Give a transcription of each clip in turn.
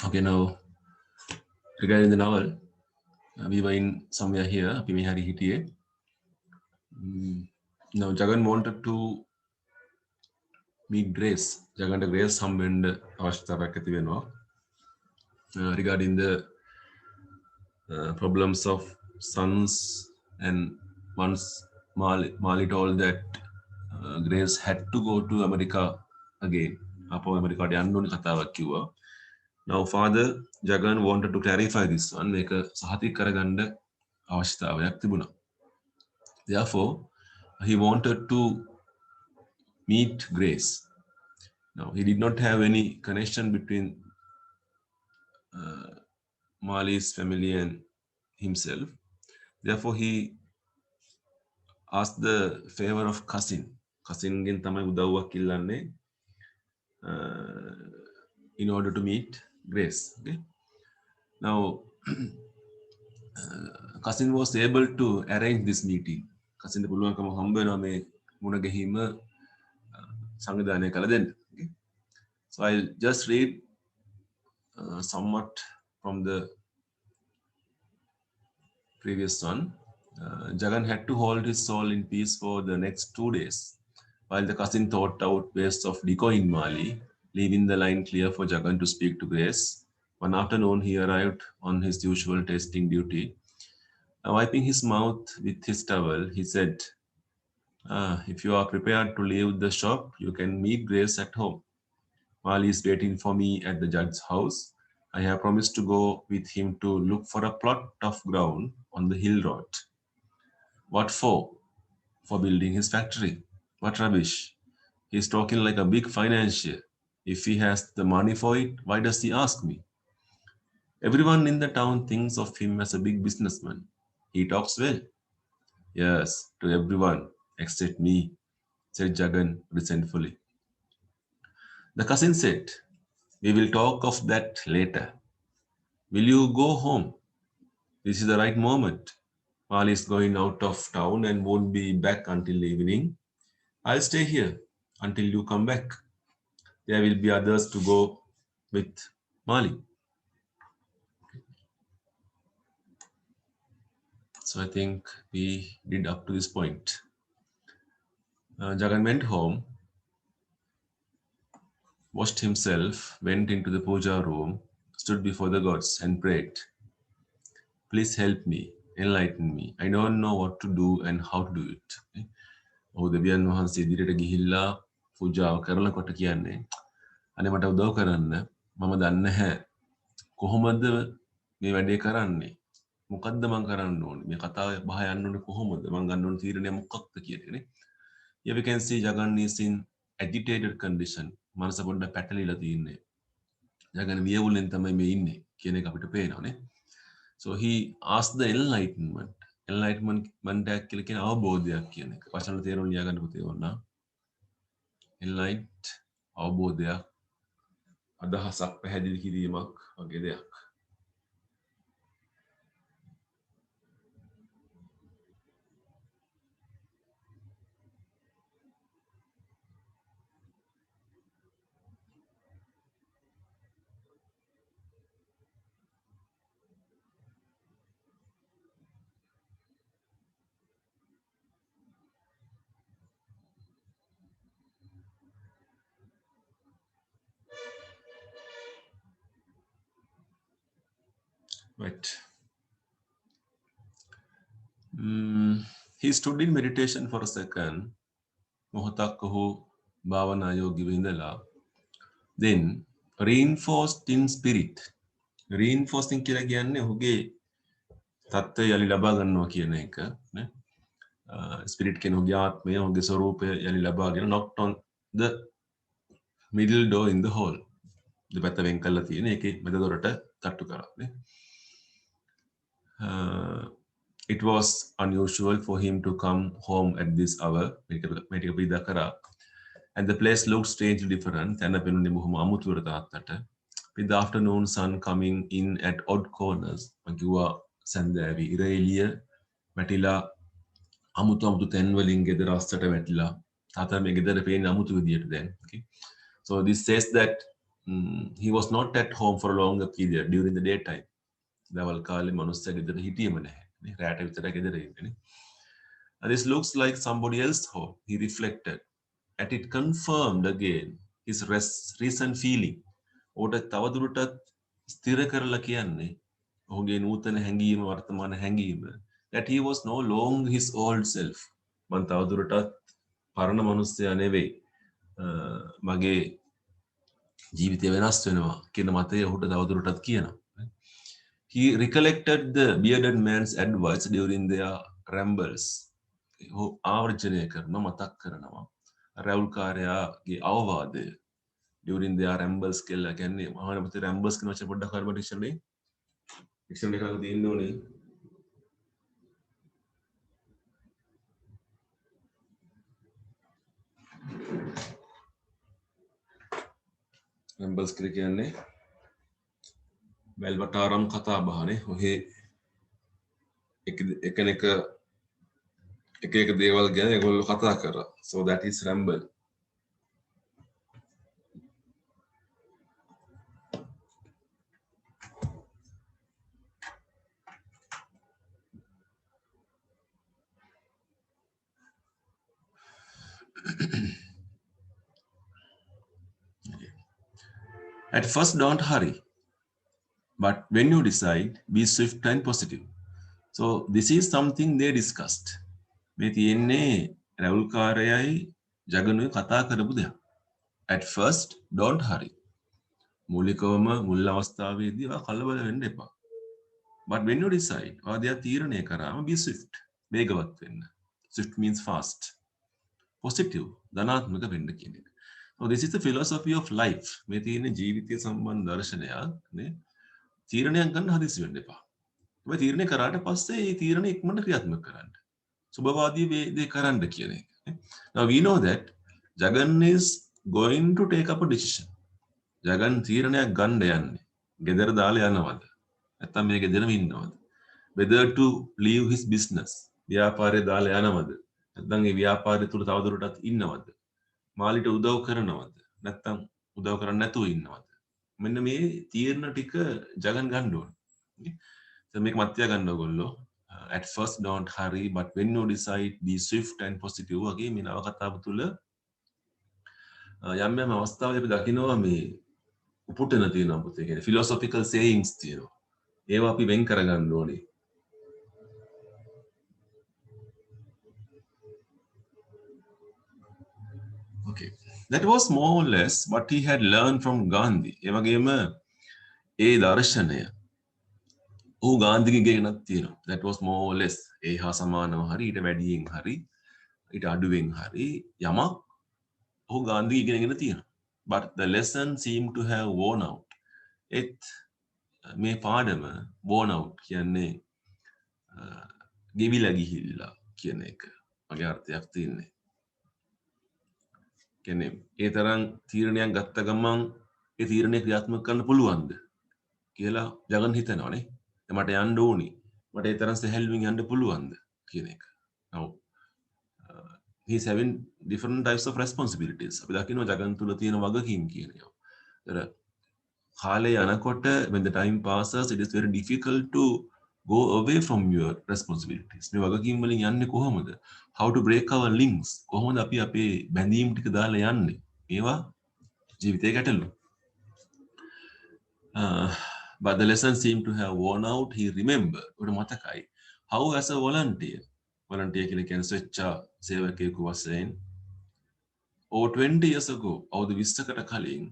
Okay, now regarding the novel, we were in somewhere here, අපි මේ හරි හිටියේ. Now Jagan wanted to meet Grace. Jaganට Grace හම්බෙන්න අවශ්‍යතාවයක් ඇති වෙනවා. Regarding the problems of sons, and once Mali told that Grace had to go to America again. අපෝ ඇමරිකාට යන්න ඕනේ කතාවක් කිව්වා. Now father Jagan wanted to clarify this one. මේක සහතික කරගන්න අවශ්‍යතාවයක් තිබුණා. Therefore, he wanted to meet Grace. Now he did not have any connection between Mali's family and himself. Therefore, he asked the favor of cousin. Cousin ගෙන් තමයි උදව්වක් ඉල්ලන්නේ in order to meet Grace. Okay. Now, cousin was able to arrange this meeting. Cousin පුළුවන්කම හම්බ වෙනවා මේ මුණ ගැහිම සංවිධානය කළ දෙන්න. Okay. So I'll just read somewhat from the previous one. Jagan had to hold his soul in peace for the next 2 days, while the cousin thought out ways of decoying Mali, leaving the line clear for Jagan to speak to Grace. One afternoon, he arrived on his usual tasting duty. Wiping his mouth with his towel, he said, if you are prepared to leave the shop, you can meet Grace at home. Mali is waiting for me at the judge's house. I have promised to go with him to look for a plot of ground on the hill road. What for? For building his factory. What rubbish. He's talking like a big financier. If he has the money for it, why does he ask me? Everyone in the town thinks of him as a big businessman. He talks well. Yes, to everyone except me, said Jagan resentfully. The cousin said, we will talk of that later. Will you go home? This is the right moment. Mali is going out of town and won't be back until evening. I'll stay here until you come back. There will be others to go with Mali. So I think we did up to this point. Jagan went home, washed himself, went into the puja room, stood before the gods and prayed. Please help me, enlighten me. I don't know what to do and how to do it. ඔහු දෙවියන් වහන්සේ ඉදිරියට ගිහිල්ලා පූජාව කරනකොට කියන්නේ අනේ මට උදව් කරන්න මම දන්නේ නැහැ කොහොමද මේ වැඩේ කරන්නේ මොකද්ද මම කරන්න ඕනේ මේ කතාව බහ යන්න ඕනේ කොහොමද මම ගන්න ඕනේ තීරණය මොකක්ද කියන එකනේ. Here we can see Jagan is in agitated condition. මනස පොඩ්ඩක් පැටලිලා තියෙන්නේ. Jagan වියවුලෙන් තමයි මේ ඉන්නේ කියන එක අපිට පේනවානේ. So he asked the enlightenment. Enlightenment කියලා කියන අවබෝධයක් කියන එක. වචන තේරුම් ලියා ගන්න පුතේ ඕන. Enlight අවබෝධයක් අදහසක් පැහැදිලි කිරීමක් වගේ දෙයක්. Right. He stood in meditation for a second. මොහොතක් ඔහු භාවනා යෝගීව ඉඳලා. Then reinforced in spirit. Reinforcing කියලා කියන්නේ ඔහුගේ තත්ත්වය යලි ලබා ගන්නවා කියන එක නේ. Spirit කියන ඔහුගේ ආත්මය ඔහුගේ ස්වરૂපය යලි ලබාගෙන knocked on the middle door in the hall. දෙපැත්ත වෙන් කරලා තියෙන ඒකේ මැද දොරට තට්ටු කරා නේ. It was unusual for him to come home at this hour. And the place looked strangely different. With the afternoon sun coming in at odd corners. So this says that he was not at home for a longer period during the daytime. දවල් කාලේ මනුස්සයා ගෙදර හිටියම නැහැ. නේ රැට විතර ගෙදර ඉන්නේ. This looks like somebody else's home, he reflected. And it confirmed again his recent feeling. ඔහුට තවදුරටත් ස්ථිර කරලා කියන්නේ ඔහුගේ නූතන හැඟීම වර්තමාන හැඟීම that he was no longer his old self. මම තවදුරටත් පරණ මනුස්සයා නෙවෙයි. මගේ ජීවිතය වෙනස් වෙනවා කියන මතය ඔහුට තවදුරටත් කියනවා. He recollected the bearded man's advice during their rambles. ඔහු ආවර්ජනය කරනවා මතක් කරනවා රැවුල්කාරයාගේ අවවාදය during their rambles කියලා කියන්නේ මහාන පුතේ rambles කියන වචනේ පොඩ්ඩක් හරියට ඩික්ෂනරි එකක් තියෙන්න ඕනේ. rambles කියලා කියන්නේ වැල්වටාරම් කතා බහනේ. ඔහේ එක දේවල් ගැන ඒගොල්ලෝ කතා කරා. So that is ramble. At first, don't hurry. But when you decide, be swift and positive. So this is something they discussed. මේ තියෙන්නේ රැවුල්කාරයයි ජගනුයි කතා කරපු දෙයක්. At first, don't hurry. මූලිකවම මුල් අවස්ථාවේදී ඔයා කලබල වෙන්න එපා. But when you decide, ඔයා තීරණය කරාම be swift. වේගවත් වෙන්න. Swift means fast. Positive, ධනාත්මක වෙන්න කියන එක. So this is the philosophy of life. මේ තියෙන්නේ ජීවිතය සම්බන්ධ දර්ශනයක් නේ. තීරණයක් ගන්න හදිසි වෙන්න එපා. ඔබ තීරණය කරාට පස්සේ ඒ තීරණය ඉක්මනට ක්‍රියාත්මක කරන්න. සුබවාදී දේ කරන්න කියන එක. Now we know that Jagan is going to take up a decision. Jagan තීරණයක් ගන්න යන්නේ. ගෙදර දාලා යනවද? නැත්නම් මේ ගෙදරම ඉන්නවද? Whether to leave his business. ව්‍යාපාරය දාලා යනවද? නැත්නම් ඒ ව්‍යාපාරය තුල තවදුරටත් ඉන්නවද? මාලිට උදව් කරනවද? නැත්නම් උදව් කරන්නේ නැතුව ඉන්නවද? මෙන්න මේ තීරණ ටික ජගන් ගන්න ඕනේ. මේක මතය ගන්න ඕගොල්ලෝ. At first don't hurry, but when you decide, be swift and positive. වගේ මේ නව කතාව තුළ යම් යම් අවස්ථාවල අපි දකිනවා මේ උපුටන තියෙනවා පුතේ කියන්නේ philosophical sayings තියෙනවා. ඒවා අපි වෙන් කරගන්න ඕනේ. Okay. That was more or less what he had learned from Gandhi. ඒ වගේම ඒ දර්ශනය ඔහු ගාන්ධිගේ ගෙනත් තියෙනවා. That was more or less. ඒ හා සමානව හරි ඊට වැඩියෙන් හරි ඊට අඩුවෙන් හරි යමක් ඔහු ගාන්ධිගේ ඉගෙනගෙන තියෙනවා. But the lesson seemed to have worn out. මේ පාඩම worn out කියන්නේ ගෙවිලා ගිහිල්ලා කියන එක වගේ අර්ථයක් තියෙන්නේ. කියන්නේ ඒ තරම් තීරණයක් ගත්ත ගමන් ඒ තීරණය ක්‍රියාත්මක කරන්න පුළුවන්ද කියලා ජගන් හිතනවානේ. මට යන්න ඕනි. මට ඒ තරම් සැහැල්ලුවෙන් යන්න පුළුවන්ද කියන එක. Now he's having different types of responsibilities. අපි දකිනවා ජගන් තුල තියෙන වගකීම් කියන ඒවා. ඒතර කාලය යනකොට when the time passes it is very difficult to go away from your responsibilities. මේ වගකීම් වලින් යන්නේ කොහොමද? How to break our links. කොහොමද අපි අපේ බැඳීම් ටික දාලා යන්නේ? මේවා ජීවිතේ ගැටලු. But the lesson seemed to have worn out. He remembered. උඩ මතකයි. How as a volunteer. Volunteer කියලා කියන්නේ ස්වේච්ඡා සේවකයෙකු වශයෙන්. Over 20 years ago, අවුරුදු 20කට කලින්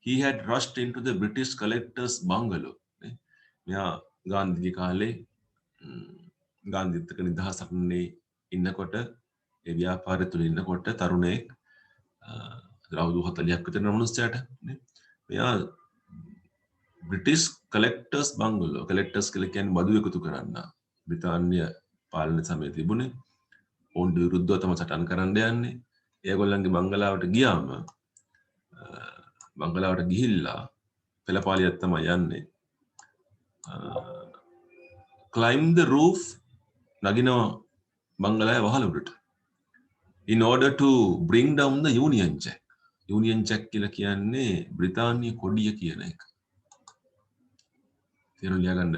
he had rushed into the British collector's bungalow. මෙයා ගාන්ධිගේ කාලේ ගාන්ධිත් එක්ක නිදහසක්නේ ඉන්නකොට ඒ ව්‍යාපාරය තුල ඉන්නකොට තරුණයෙක් අවුරුදු 40ක් විතර මනුස්සයාට මෙයා British collector's bungalow. Collectors කියලා කියන්නේ බදු එකතු කරන්න. බ්‍රිතාන්‍ය පාලන සමයේ තිබුණේ. ඔවුන් විරුද්ධව තම සටන් කරන්න යන්නේ. ඒගොල්ලන්ගේ බංගලාවට ගියාම බංගලාවට ගිහිල්ලා පෙළපාලියක් තමයි යන්නේ. Climb the roof නගිනවා බංගලාවේ වහල උඩට. In order to bring down the Union Jack. Union Jack කියලා කියන්නේ බ්‍රිතාන්‍ය කොඩිය කියන එක. තේරුම් ගන්න.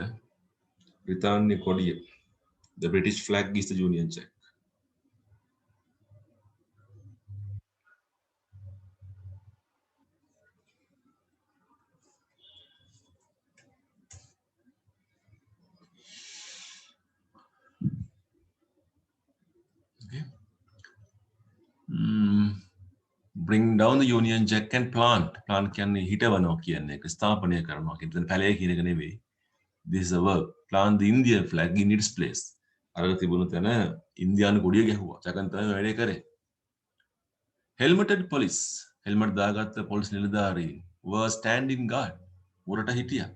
බ්‍රිතාන්‍ය කොඩිය. The British flag is the Union Jack. Okay. Bring down the Union Jack and plant. Plant කියන්නේ හිටවනවා කියන්නේ එක ස්ථාපනය කරනවා කියන එක. පැලය කියන එක නෙවෙයි. This is a verb. Plant the Indian flag in its place. අර තිබුණු තැන ඉන්දියානු කොඩිය ගැහුවා. ජගන් තමයි වැඩේ කරේ. Helmeted police. Helmet දාගත්ත පොලිස් නිලධාරීන් were standing guard. උරට හිටියා.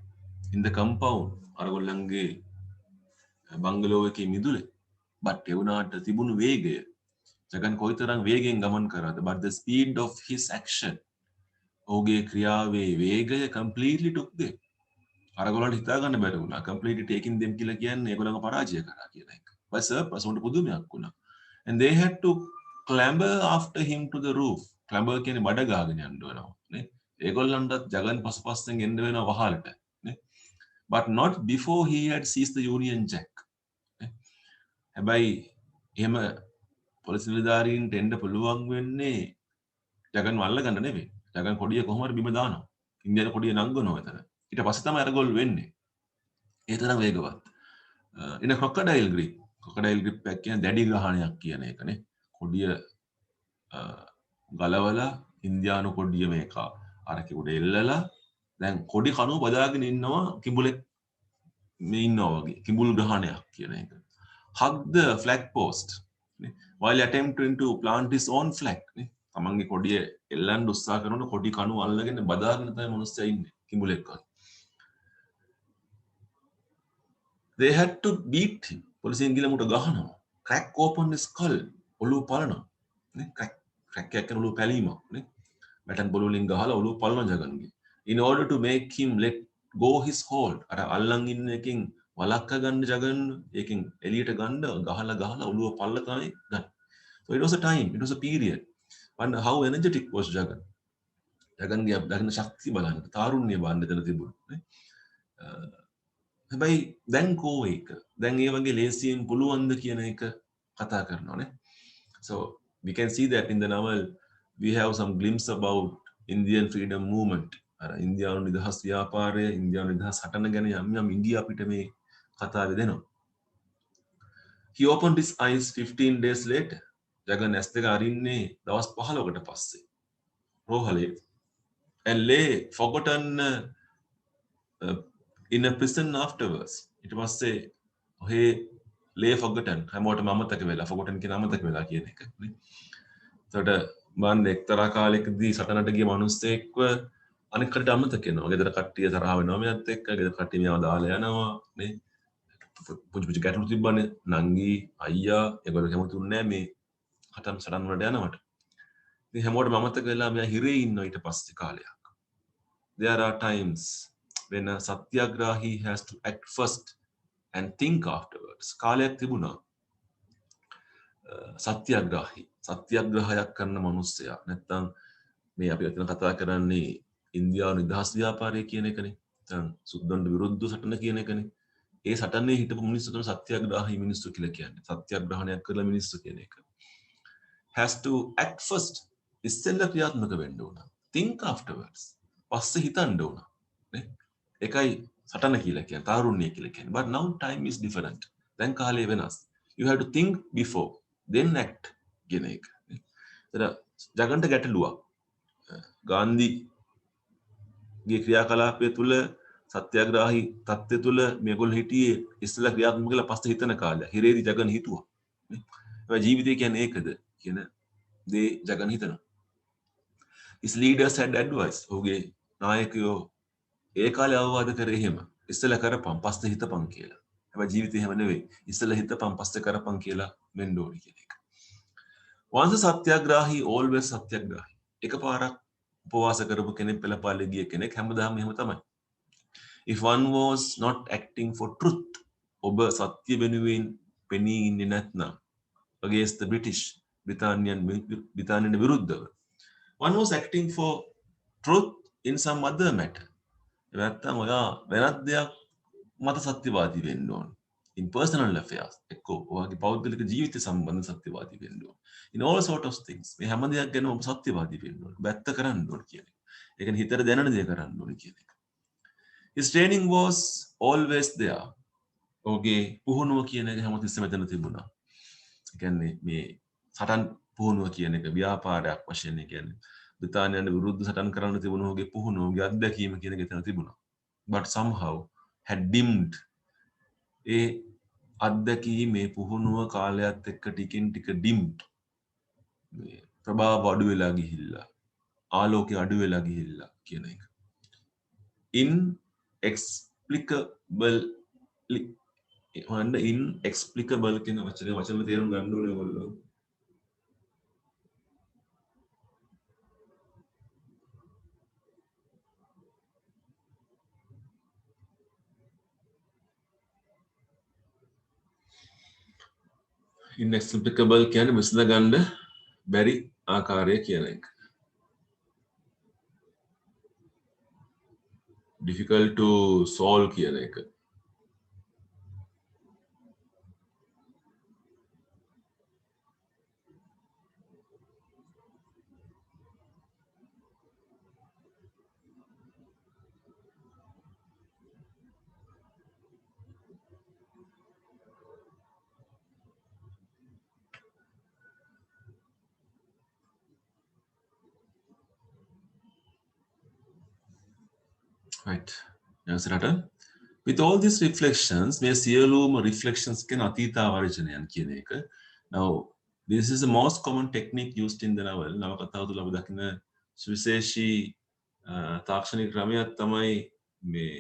In the compound. අරගොල්ලන්ගේ බංගලෝව එකේ මිදුලේ. but ඒ වුණාට තිබුණු වේගය ජගන් කොයිතරම් වේගෙන් ගමන් කරාද but the speed of his action ඔහුගේ ක්‍රියාවේ වේගය completely took them අරගොල්ලන්ට හිතා ගන්න බැරි වුණා completely taking them කියලා කියන්නේ ඒගොල්ලන්ව පරාජය කරා කියන එක. but surprise උන්ට පුදුමයක් වුණා. and they had to clamber after him to the roof. clamber කියන්නේ බඩ ගහගෙන යන්න වෙනවා නේ. ඒගොල්ලන්ටත් ජගන් පසුපස්සෙන් එන්න වෙනවා වහලට නේ. but not before he had seized the Union Jack. හැබැයි එහෙම පොලිස් නිලධාරීන්ට එන්න පුළුවන් වෙන්නේ ජගන් වල්ල ගන්න නෙවෙයි. ජගන් කොඩිය කොහොම හරි බිම දානවා. ඉන්දියානු කොඩිය නංගනවා එතන. ඊට පස්සේ තමයි අරගොල්ලෝ වෙන්නේ. ඒ තරම් වේගවත්. ඉන crocodile grip. crocodile grip එක කියන්නේ දැඩි ග්‍රහණයක් කියන එකනේ. කොඩිය ගලවලා ඉන්දියානු කොඩිය මේක අරකේ උඩ එල්ලලා දැන් කොඩි කණුව බදාගෙන ඉන්නවා කිඹුලෙක් මේ ඉන්නවා වගේ. කිඹුල් ග්‍රහණයක් කියන එක. hug the flag post while attempting to plant his own flag. තමන්ගේ කොඩිය එල්ලන්න උත්සාහ කරනකොට කොඩි කණුව අල්ලගෙන බදාගෙන තමයි මිනිස්සයා ඉන්නේ කිඹුලෙක් වගේ. They had to beat him. පොලිසියෙන් ගිහලා මුට ගහනවා. crack open his skull. ඔළුව පලනවා. නේ crack එකක් කියන ඔළුව පැලීමක් නේ. බැටන් බොල වලින් ගහලා ඔළුව පලනවා ජගන්ගේ. In order to make him let go his hold. අර අල්ලන් ඉන්න එකෙන් වලක්ක ගන්න ජගන් ඒකෙන් එළියට ගන්න ගහලා ඔළුව පල්ල තමයි ගන්න. So it was a time, it was a period. And how energetic was Jagan? ජගන්ගේ දකින්න ශක්තිය බලන්න, තාරුණ්‍ය බලන්න එතන තිබුණා. හැබැයි දැන් කෝ ඒක. දැන් ඒ වගේ ලේසියෙන් පුළුවන්ද කියන එක කතා කරනවා නේ. So we can see that in the novel we have some glimpse about Indian freedom movement. අර ඉන්දියානු නිදහස් ව්‍යාපාරය, ඉන්දියානු නිදහස් හටන ගැන යම් ඉන්දියා අපිට මේ කතාවේ දෙනවා. He opened his eyes 15 days later. ජගන් ඇස් දෙක අරින්නේ දවස් 15කට පස්සේ. රෝහලේ and lay forgotten in a prison afterwards. ඊට පස්සේ ඔහේ lay forgotten හැමෝටම අමතක වෙලා forgotten කියන අමතක වෙලා කියන එක නේ. එතකොට මම එක්තරා කාලයකදී සටනට ගිය මිනිස්සෙක්ව අනිත් කටට අමතක වෙනවා. ගෙදර කට්ටිය තරහ වෙනවා මෙයත් එක්ක. ගෙදර කට්ටිය මෙයාව දාලා යනවා නේ. පුංචි ගැටලු තිබ්බනේ. නංගි අයියා ඒගොල්ලෝ කැමතුන්නේ නැහැ මේ හටන් සටන් වලට යනවට. ඉතින් හැමෝටම අමතක වෙලා මෙයා හිරේ ඉන්නවා ඊට පස්සේ කාලයක්. There are times when a satyagrahi has to act first and think afterwards. කාලයක් තිබුණා. සත්‍යග්‍රහයක් කරන මිනිස්සයා නැත්තම් මේ අපි අතන කතා කරන්නේ ඉන්දියානු නිදහස් ව්‍යාපාරය කියන එකනේ. නැත්නම් සුද්දන්ට විරුද්ධ සටන කියන එකනේ. ඒ සටනේ හිටපු මිනිස්සු තමයි සත්‍යග්‍රහී මිනිස්සු කියලා කියන්නේ. සත්‍යග්‍රහණයක් කරලා මිනිස්සු කියන එක. Has to act first. ඉස්සෙල්ලා ක්‍රියාත්මක වෙන්න ඕන. Think afterwards. පස්සේ හිතන්න ඕන. නේ? ඒකයි සටන කියලා කියන්නේ. තාරුණ්‍ය කියලා කියන්නේ. But now time is different. දැන් කාලය වෙනස්. You have to think before, then act කියන එක. ඒතර ජගන්ට ගැටලුවක්. ගාන්ධිගේ ක්‍රියාකලාපය තුළ සත්‍යාග්‍රාහී තත්ත්වය තුළ මේගොල්ලෝ හිටියේ ඉස්සෙල්ලා ක්‍රියාත්මක කළා පස්සේ හිතන කාලය. හිරේදී ජගන් හිතුවා. නේ? ජීවිතය කියන්නේ ඒකද කියන දේ ජගන් හිතනවා. His leaders had advice. ඔහුගේ නායකයෝ ඒ කාලේ අවවාද කරේ එහෙම. ඉස්සෙල්ලා කරපම් පස්සේ හිතපම් කියලා. හැබැයි ජීවිතේ එහෙම නෙවෙයි. ඉස්සෙල්ලා හිතපම් පස්සේ කරපම් කියලා වෙන්න ඕනි කියන එක. Once a satyagrahi, always satyagrahi. එකපාරක් උපවාස කරපු කෙනෙක් පෙළපාලේ ගිය කෙනෙක් හැමදාම එහෙම තමයි. If one was not acting for truth, ඔබ සත්‍ය වෙනුවෙන් පෙනී ඉන්නේ නැත්නම් against the British, බ්‍රිතාන්‍යයන් විරුද්ධව. one was acting for truth in some other matter. නැත්තම් ඔයා වෙනත් දෙයක් මත සත්‍යවාදී වෙන්න ඕන. In personal affairs එක්කෝ ඔයාගේ පෞද්ගලික ජීවිත සම්බන්ධ සත්‍යවාදී වෙන්න ඕන. In all sort of things මේ හැම දෙයක් ගැන ඔබ සත්‍යවාදී වෙන්න ඕන. බැත්ත කරන්න ඕන කියන එක. ඒ කියන්නේ හිතට දැනෙන දේ කරන්න ඕන කියන එක. His training was always there. ඔහුගේ පුහුණුව කියන එක හැමතිස්සෙම එතන තිබුණා. ඒ කියන්නේ මේ සටන් පුහුණුව කියන එක ව්‍යාපාරයක් වශයෙන් කියන්නේ බ්‍රිතාන්‍යයට විරුද්ධ සටන් කරන්න තිබුණ ඔහුගේ පුහුණුව, ඔහුගේ අත්දැකීම කියන එක එතන තිබුණා. But somehow had dimmed. ඒ අත්දැකීම මේ පුහුණුව කාලයත් එක්ක ටිකින් ටික dimmed. මේ ප්‍රභාව අඩු වෙලා ගිහිල්ලා, ආලෝකය අඩු වෙලා ගිහිල්ලා කියන එක. inexplicable කියන වචන තේරුම් ගන්න ඕනේ ඔයගොල්ලෝ. inexplicable කියන්නේ විසඳ ගන්න බැරි ආකාරය කියන එක. difficult to solve කියන එක. Right. With all these reflections, මේ සියලුම reflections කියන අතීතාවර්ජනයන් කියන එක. Now, this is the most common technique used in the novel. නවකතාව තුළ අපි දකින සුවිශේෂී තාක්ෂණික ක්‍රමයක් තමයි මේ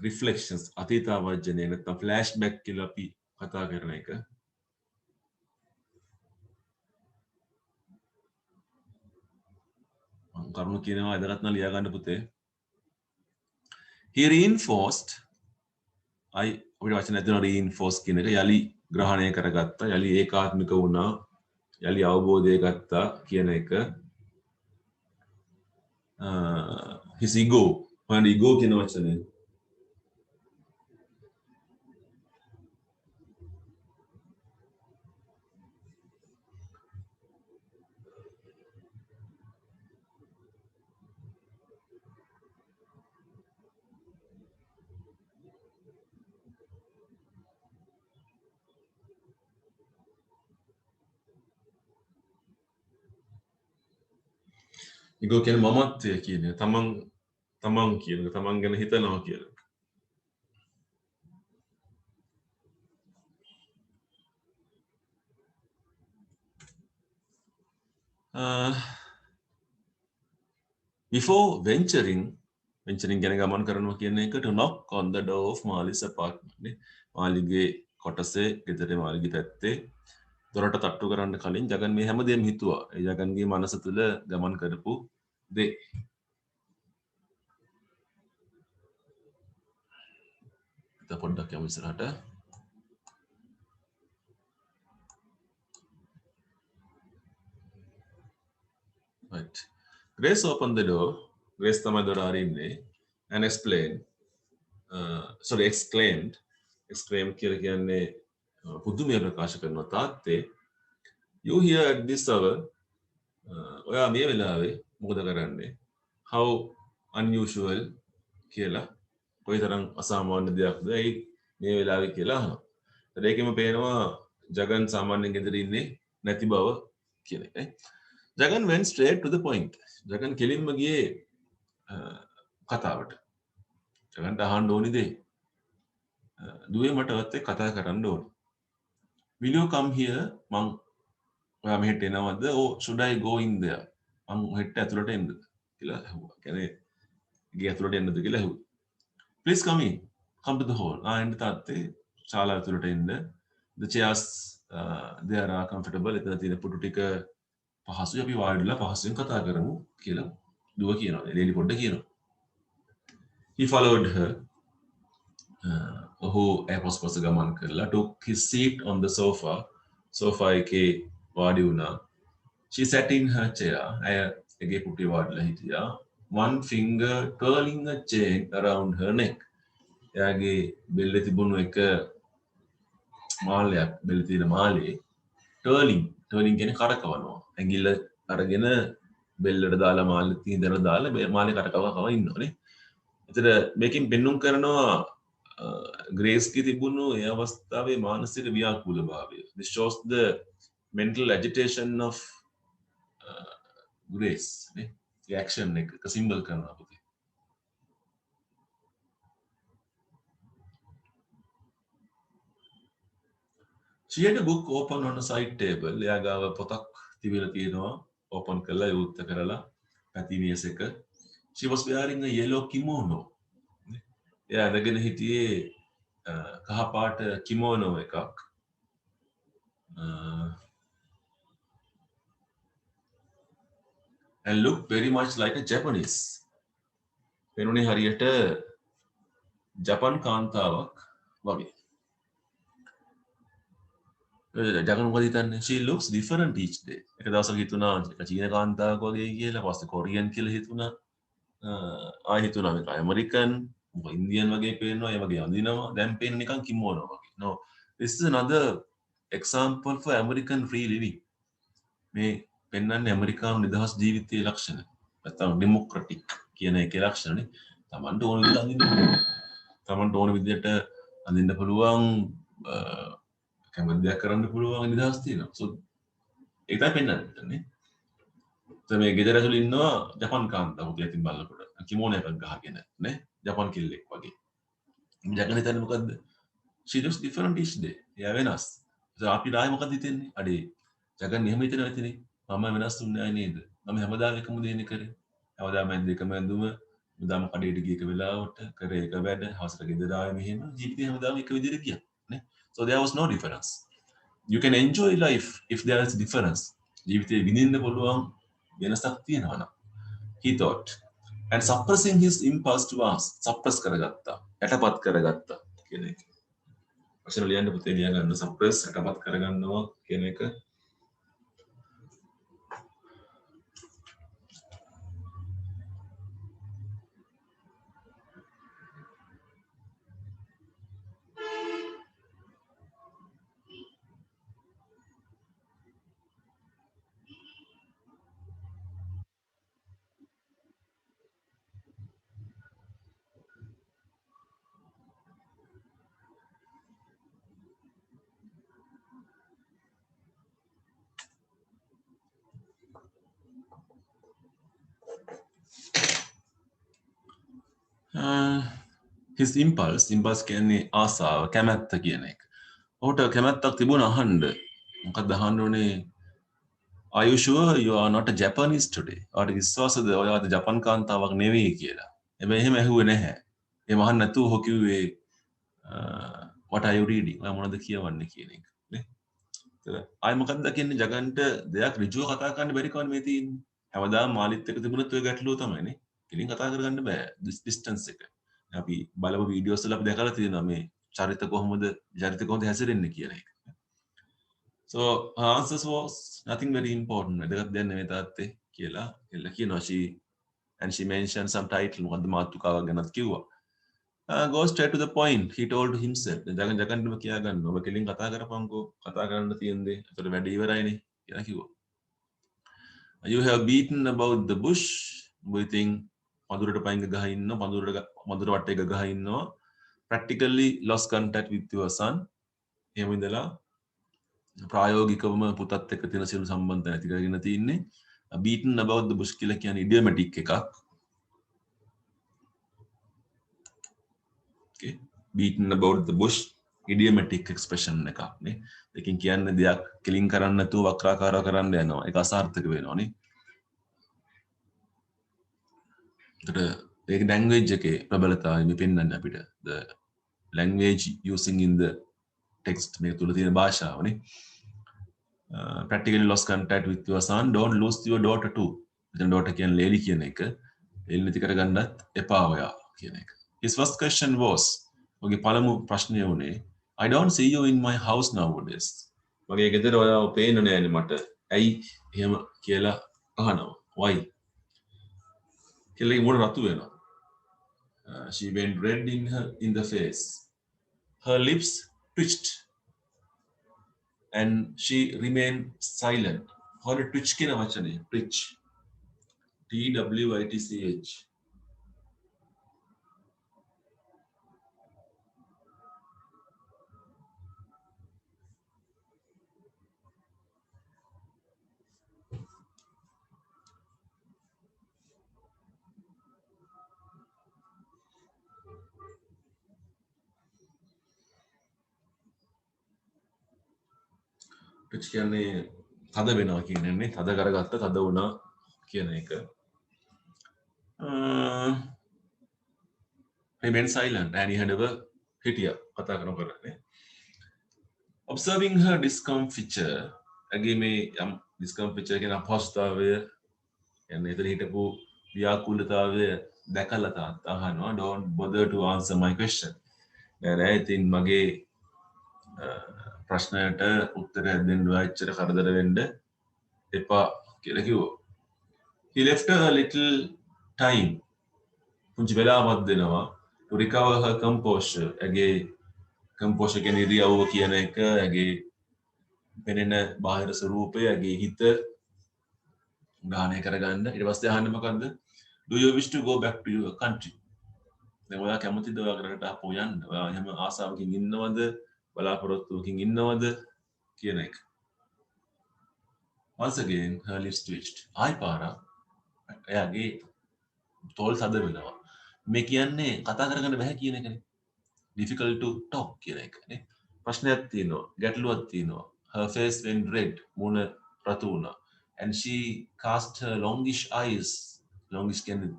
reflections අතීතාවර්ජනය නැත්නම් flashback කියලා අපි කතා කරන එක. කරුණු කියනවා එදරත් නම් ලියා ගන්න පුතේ. He reinforced අපිට වචන ඇතුළේ reinforce කියන එක යලි ග්‍රහණය කරගත්තා, යලි ඒකාත්මික වුණා, යලි අවබෝධය ගත්තා කියන එක. his ego කියන වචනේ ego කියන්නේ මමත්වය කියන එක. තමන් කියන එක, තමන් ගැන හිතනවා කියන එක. Before venturing ගැන ගමන් කරනවා කියන එක, to knock on the door of Mali's apartment. මාලිගේ කොටසේ, ගෙදරේ මාලිගේ පැත්තේ දොරට තට්ටු කරන්න කලින් ජගන් මේ හැමදේම හිතුවා. ඒ ජගන්ගේ මනස තුළ ගමන් කරපු දේ. පොඩ්ඩක් යමු ඉස්සරහට. Right. Grace opened the door. Grace තමයි දොර අරින්නේ and exclaimed කියලා කියන්නේ පුදුමය ප්‍රකාශ කරනවා. තාත්තේ, you here at this hour, ඔයා මේ වෙලාවේ මොකද කරන්නේ? How unusual කියලා, කොයිතරම් අසාමාන්‍ය දෙයක්ද ඒ මේ වෙලාවේ කියලා අහනවා. ඒකෙම පේනවා ජගන් සාමාන්‍යයෙන් ගෙදර ඉන්නේ නැති බව කියන එක. ජගන් went straight to the point. ජගන් කෙලින්ම ගියේ කතාවට. ජගන්ට අහන්න ඕනි දේ. දුවේ මට ඔයත් එක්ක කතා කරන්න ඕන. Will you come here? මං ඔයා මෙහෙට එනවද? Oh, should I go in there? මං හෙට ඇතුළට එන්නද කියලා ඇහුවා. කියන්නේ ගේ ඇතුළට එන්නද කියලා ඇහුවා. Please come in. Come to the hall. එන්න තාත්තේ ශාලාව ඇතුළට එන්න. The chairs there are comfortable. එතන තියෙන පුටු ටික පහසුයි, අපි වාඩිලා පහසුවෙන් කතා කරමු කියලා දුව කියනවා. එළිය පොඩ්ඩ කියනවා. He followed her. ඔහු ඇපොස්පොස ගමන් කරලා took his seat on the sofa. sofa එකේ වාඩි වුණා. She sat in her chair. ඇගේ පුටි වාඩිලා හිටියා. One finger twirling a chain around her neck. එයාගේ බෙල්ලේ තිබුණු එක මාලයක් බෙල්ලේ තියෙන මාලේ twirling කියන්නේ කරකවනවා. ඇඟිල්ල අරගෙන බෙල්ලට දාලා මාලේ තියෙන දර දාලා මාලේ කරකවව ඉන්නෝනේ. එතන මේකෙන් පෙන්눔 කරනවා ග්‍රේස්ගේ තිබුණු ඒ අවස්ථාවේ මානසික ව්‍යාකූලභාවය. This shows the mental agitation of Grace. නේ? ඒ action එක symbol කරනවා පුතේ. She had a book open on a side table. එයා ගාව පොතක් තිබිලා තියෙනවා. open කරලා යොත් කරලා පැතිමේස එක. She was wearing a yellow kimono. එයා අරගෙන හිටියේ කහ පාට කිමෝනෝ එකක්. And looked very much like a Japanese. පෙනුනේ හරියට ජපන් කාන්තාවක් වගේ. ජගන් මොකද හිතන්නේ? She looks different each day. එක දවසක් හිතුණා එක චීන කාන්තාවක් වගේ කියලා, පස්සේ කොරියන් කියලා හිතුණා. ආයෙ හිතුණා මේක ඇමරිකන්, මොකද ඉන්දියන් වගේ පේනවා, ඒ වගේ අඳිනවා. දැන් පේන්නේ නිකන් කිමෝනෝ වගේ. No, this is another example for American free living. මේ පෙන්වන්නේ ඇමරිකානු නිදහස් ජීවිතයේ ලක්ෂණ. නැත්නම් ඩෙමොක්‍රටික් කියන එකේ ලක්ෂණනේ. Tamanට ඕන විදිහට අඳින්න පුළුවන්. Tamanට ඕන විදිහට අඳින්න පුළුවන්. කැමති දෙයක් කරන්න පුළුවන් නිදහස් තියෙනවා. So ඒක තමයි පෙන්වන්නේ. මේ ගෙදර ඇතුළේ ඉන්නවා ජපන් කාන්තාවක් ඉතින් බලනකොට කිමෝනෝ එකක් ගහගෙන නේ ජපන් කිල්ලෙක් වගේ. ජගන් හිතන්නේ මොකද්ද? She looks different each day. එයා වෙනස්. අපිට ආයේ මොකද හිතෙන්නේ? අඩේ ජගන් එහෙම හිතනවා ඇතිනේ. මම වෙනස් වුණේ ආයේ නේද? මම හැමදාම එකම දේ කරේ. හැමදාම දෙකම ඇඳුම, මුදාම කඩේට ගිය එක වෙලාවට කරේ එක වැඩ, හවසට ගෙදර ආයේ මෙහෙම ජීවිතේ හැමදාම එක විදිහට ගියා. නේ? So there was no difference. You can enjoy life if there is difference. ජීවිතේ විඳින්න පුළුවන් වෙනසක් තියෙනවා නම්. He thought. And suppressing his impulse to ask. Suppress කරගත්තා. යටපත් කරගත්තා කියන එක. වචන ලියන්න පුතේ ලියා ගන්න suppress යටපත් කරගන්නවා කියන එක. His impulse කියන්නේ ආසාව කැමැත්ත කියන එක. ඔහුට කැමැත්තක් තිබුණා අහන්න. මොකක්ද අහන්න ඕනේ? Are you sure you are not a Japanese today? ඔයාට විශ්වාසද ඔයාද ජපන් කාන්තාවක් නෙවෙයි කියලා? හැබැයි එහෙම ඇහුවේ නැහැ. එහෙම අහන්න නැතුව ඔහු කිව්වේ what are you reading? ඔයා මොනවද කියවන්නේ කියන එක. නේ? ආයි මොකක්ද කියන්නේ ජගන්ට දෙයක් ඍජුව කතා කරන්න බැරි කවන්නේ මේ තියෙන්නේ. හැමදාම මාලිත් එක්ක තිබුණත් ඔය ගැටලුව තමයිනේ. කෙලින් කතා කරගන්න බෑ. this distance එක. අපි බලපු වීඩියෝස් වල අපි දැකලා තියෙනවා මේ චරිත කොහොමද හැසිරෙන්නේ කියන එක. So answers was nothing very important. දෙකක් දෙන්න මේ තාත්තේ කියලා එල්ල කියනවා. She mentioned some title මොකද්ද මාතෘකාවක් ගැනත් කිව්වා. Go straight to the point. He told himself. ජගන්ටම කියා ගන්න. ඔබ කෙලින් කතා කරපන්කෝ. කතා කරන්න තියෙන දේ. ඒතර වැඩි ඉවරයිනේ කියලා කිව්වා. You have beaten about the bush. We think මදුරට පයින් ගහ ඉන්නවා මදුර වටේ ගහ ඉන්නවා practically lost contact with your son එහෙම ඉඳලා ප්‍රායෝගිකවම පුතත් එක්ක තියෙන සියලු සම්බන්ධ නැති කරගෙන තින්නේ beaten about the bush කියලා කියන්නේ idiomatic එකක් okay beaten about the bush idiomatic expression එකක් නේ ඒකෙන් කියන්නේ දෙයක් කෙලින් කරන්න නැතුව වක්‍රාකාරව කරන්න යනවා ඒක අසාර්ථක වෙනවා නේ ඒක language එකේ ප්‍රබලතාවය මේ පෙන්වන්නේ අපිට the language using in the text මේ තුල තියෙන භාෂාවනේ practically lost contact with your son don't lose your daughter too එතන daughter කියන්නේ ලේලි කියන එක ලේලි නැති කරගන්නත් එපා ඔයා කියන එක his first question was ඔගේ පළමු ප්‍රශ්නය උනේ I don't see you in my house nowadays මගේ ගෙදර ඔයාව පේන්නේ නැහැනේ මට ඇයි එහෙම කියලා අහනවා. Why? කෙල්ලගේ මුණ රතු වෙනවා. She went red in the face. Her lips twitched and she remained silent. හොර twitch කියන වචනේ. Twitch. TWITCH. twitch කියන්නේ තද වෙනවා කියන්නේ තද කරගත්ත තද වුණා කියන එක. remain silent and නිහඬව හිටියා කතා කරන්නේ. Observing her discomfiture, ඇගේ මේ යම් discomfiture කියන අපහසුතාවය කියන්නේ එතන හිටපු ව්‍යාකූලතාවය දැකලා තාත්තා අහනවා don't bother to answer my question. නෑ ඉතින් මගේ ප්‍රශ්නයට උත්තරයක් දෙන්න එච්චර කරදර වෙන්න එපා කියලා කිව්වා. He left her a little time. පුංචි වෙලාවක් දෙනවා to recover her composure. ඇගේ composure කියන්නේ ඉරියව්ව කියන එක ඇගේ පෙනෙන බාහිර ස්වරූපය ඇගේ හිත ග්‍රහණය කරගන්න. ඊට පස්සේ අහන්නේ මොකද්ද? Do you wish to go back to your country? දැන් ඔයා කැමතිද ඔයා කරකට ආපහු යන්න? ඔයා එහෙම ආසාවකින් ඉන්නවද? බලාපොරොත්තුවකින් ඉන්නවද කියන එක. Once again her lips twitched. ආයි පාරක් එයාගේ තෝල් තද වෙනවා. මේ කියන්නේ කතා කරගන්න බෑ කියන එකනේ. Difficult to talk කියන එකනේ. ප්‍රශ්නයක් තියෙනවා, ගැටලුවක් තියෙනවා. Her face went red. මුණ රතු වුණා. And she cast her longish eyes. Longish can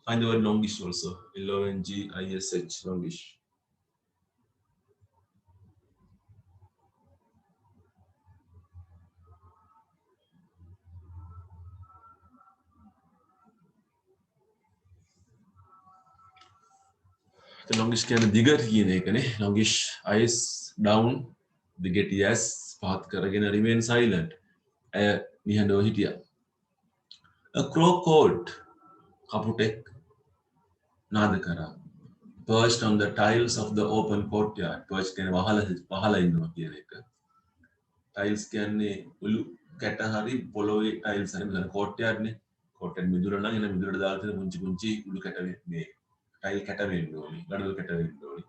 find the word longish also. LONGISH. Longish. The longish can දිග කියන එකනේ. Longish eyes down. දිගට yes පාත් කරගෙන remain silent. ඇය නිහඬව හිටියා. A crow called. කපුටෙක් නාද කරා. Perched on the tiles of the open courtyard. Perched කියන්නේ වහලා ඉන්නවා කියන එක. Tiles කියන්නේ උළු කැට හරි පොළොවේ tiles හරි මෙතන courtyard නේ. courtyard මිදුල නම් එන මිදුලට දාලා තියෙන පුංචි පුංචි උළු කැට මේ tile කැට වෙන්න ඕනේ. ගඩොල් කැට වෙන්න ඕනේ.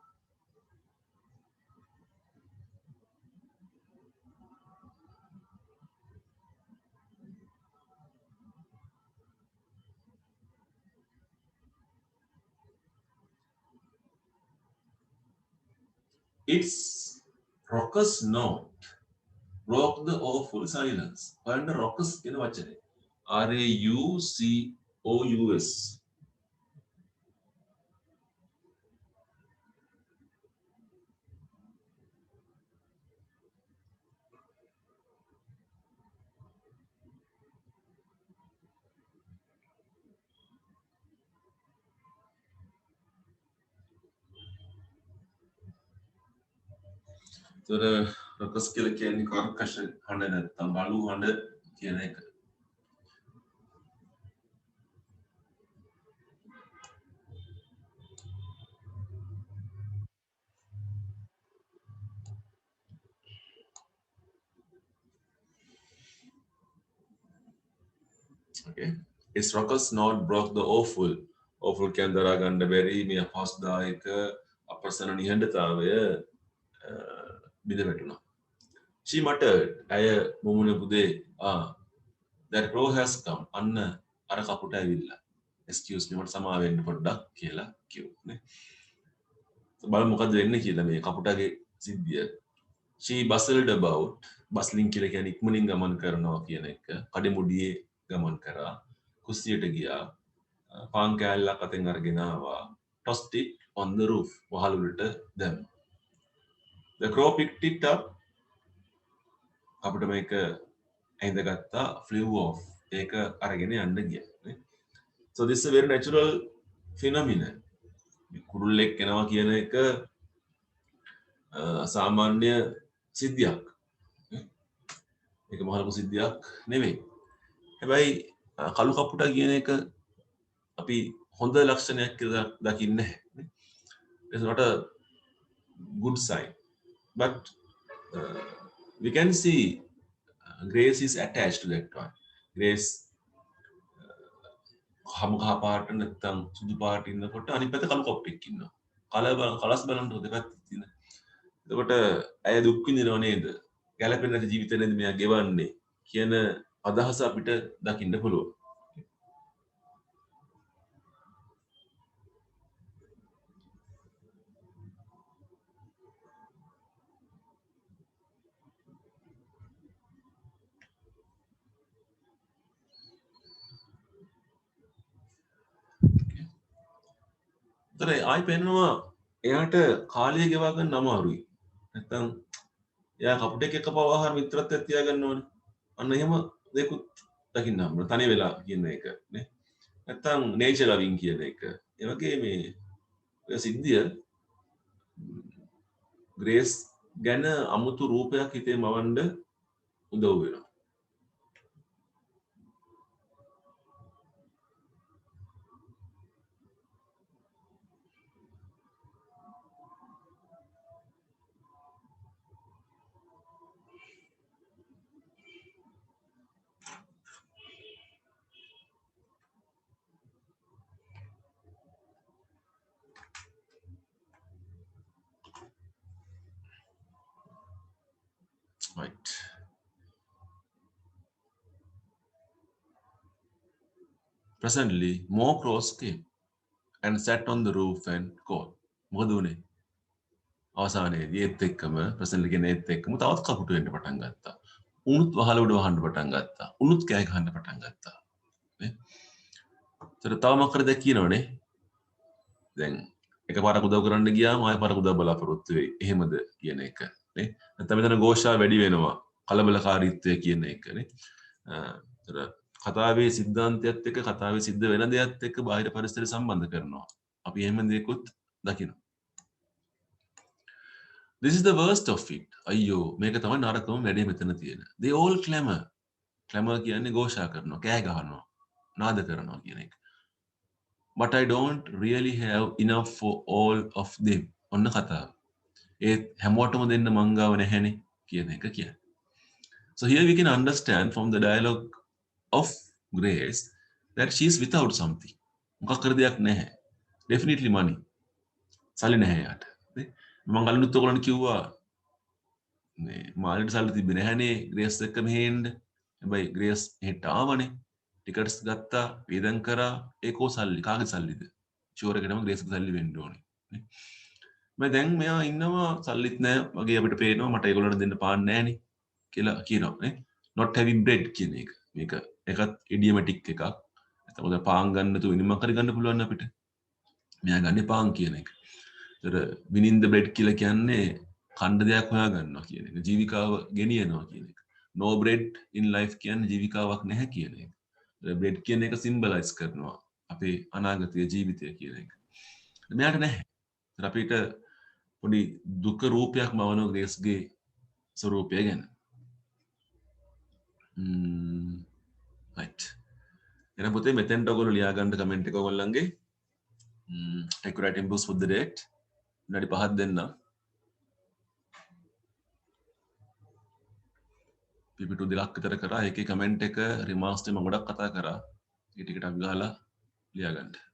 Its raucous note broke the awful silence. And raucous කියන වචනේ. RAUCOUS. So the raucous කියලා කියන්නේ කර්කශ හඬ නැත්නම් බලු හඬ කියන එක. Okay. Its raucous note broke the awful. Awful කියන දරා ගන්න බැරි මේ අපහසුදායක අපසන නිහඬතාවය බිඳ වැටුණා. She muttered. ඇය මුමුණ පුදේ that crow has come. අන්න අර කපුට ඇවිල්ලා. Excuse me මට සමාව වෙන්න පොඩ්ඩක් කියලා කිව්වා. බලමු මොකද වෙන්නේ කියලා මේ කපුටගේ සිද්ධිය. She bustled about. Bustling කියලා කියන්නේ ඉක්මනින් ගමන් කරනවා කියන එක. කඩමුඩියේ ගමන් කරා. කුස්සියට ගියා. පාන් කෑල්ලක් අතෙන් අරගෙන ආවා. Tossed it on the roof. වහල උඩට දැම්මා. The crow picked it up. කපුට මේක ඇඳගත්තා. Flew off. ඒක අරගෙන යන්න ගියා. So this is a very natural phenomenon. කුරුල්ලෙක් එනවා කියන එක සාමාන්‍ය සිද්ධියක්. ඒක මහ ලොකු සිද්ධියක් නෙවෙයි. හැබැයි කළු කපුටා කියන එක අපි හොඳ ලක්ෂණයක් කියලා දකින්නේ නැහැ. It's not a good sign. But we can see Grace is attached to that one. Grace හම කහ පාට නැත්තම් සුදු පාට ඉන්නකොට අනිත් පැත්තේ කළු කප්පෙක් ඉන්නවා. කලස් බලන්න දෙපැත්තේ තියෙන. එතකොට ඇය දුක් විඳිනව නේද? ගැළපෙන්නේ නැති ජීවිතේ නේද මෙයා ගෙවන්නේ කියන අදහස අපිට දකින්න පුළුවන්. ඒතර ආයි පෙන්නවා එයාට කාලය ගෙවා ගන්න අමාරුයි. නැත්තම් එයා කපුටෙක් එක්ක පවාහාර මිත්‍රත්වයක් තියාගන්න ඕනේ. අන්න එහෙම දෙකුත් දකින්න හම්බුන තනි වෙලා කියන එක නේ. නැත්තම් නේචර් ලවින් කියන එක. ඒ වගේ මේ සිද්ධිය ග්‍රේස් ගැන අමුතු රූපයක් හිතේ මවන්න උදව් වෙනවා. Right. Presently, more crows came and sat on the roof and called. මොකද උනේ? අවසානයේදී ඒත් එක්කම ප්‍රසන්ට් කියන ඒත් එක්කම තවත් කපුටු වෙන්න පටන් ගත්තා. උණුත් වහල උඩ වහන්න පටන් ගත්තා. උණුත් කෑ ගහන්න පටන් ගත්තා. නේ? ඒතර තව මොකද කියනවනේ? දැන් එකපාරක් උදව් කරන්න ගියාම ආයෙ පාරක් උදව් බලාපොරොත්තු වෙයි. එහෙමද කියන එක නේ. නැත්නම් මෙතන ഘോഷා වැඩි වෙනවා. කලබලකාරීත්වය කියන එක නේ. ඒතර කතාවේ සිද්ධාන්තයත් එක්ක කතාවේ සිද්ධ වෙන දෙයත් එක්ක බාහිර පරිසරය සම්බන්ධ කරනවා. අපි එහෙම දෙයක්වත් දකිනවා. This is the worst of it. අයියෝ මේක තමයි නරකම වැඩේ මෙතන තියෙන. They all clamor. Clamor කියන්නේ ഘോഷා කරනවා, කෑ ගහනවා, නාද කරනවා කියන එක. But I don't really have enough for all of them. ඔන්න කතාව. ඒ හැමෝටම දෙන්න මං ගාව නැහැනේ කියන එක කියන්නේ. So here we can understand from the dialogue of Grace that she is without something. මොකක් කර දෙයක් නැහැ. Definitely money. සල්ලි නැහැ යාට. මම කලිනුත් ඔයගොල්ලන්ට කිව්වා මේ මාළිට සල්ලි තිබ්බේ නැහැනේ ග්‍රේස් එක්ක මෙහෙ එන්න. හැබැයි ග්‍රේස් එහෙට ආවනේ. ටිකට්ස් ගත්තා, වේදන් කරා. ඒකෝ සල්ලි කාගේ සල්ලිද? ෂුවර් එකටම ග්‍රේස්ගේ සල්ලි වෙන්න ඕනේ. නේ? මම දැන් මෙයා ඉන්නවා සල්ලිත් නැහැ. වගේ අපිට පේනවා මට ඒගොල්ලන්ට දෙන්න පාන් නැහැනේ කියලා කියනවා නේ. not having bread කියන එක. මේක එකත් ඉඩියමැටික් එකක්. එතකොට පාන් ගන්න තු වෙනම කර ගන්න පුළුවන් අපිට. මෙයා ගන්නේ පාන් කියන එක. winning the bread කියලා කියන්නේ කණ්ඩ දෙයක් හොයාගන්නවා කියන එක. ජීවිකාව ගෙනියනවා කියන එක. No bread in life කියන්නේ ජීවිකාවක් නැහැ කියන එක. bread කියන එක symbolize කරනවා අපේ අනාගතයේ ජීවිතය කියන එක. මෙයාට නැහැ. අපිට පොඩි දුක රූපයක් මවන ග්‍රේස්ගේ ස්වරූපය ගැන. right. එහෙනම් පුතේ මෙතෙන්ට ඔයගොල්ලෝ ලියා ගන්න කමෙන්ට් එක ඔයගොල්ලන්ගේ accurate inputs for the date විනාඩි 5ක් දෙන්න. පිපිටු දෙකක් විතර කරා. ඒකේ කමෙන්ට් එක රිමාර්ක්ස් මම ගොඩක් කතා කරා. ඒ ටිකට අපි ගහලා ලියා ගන්න.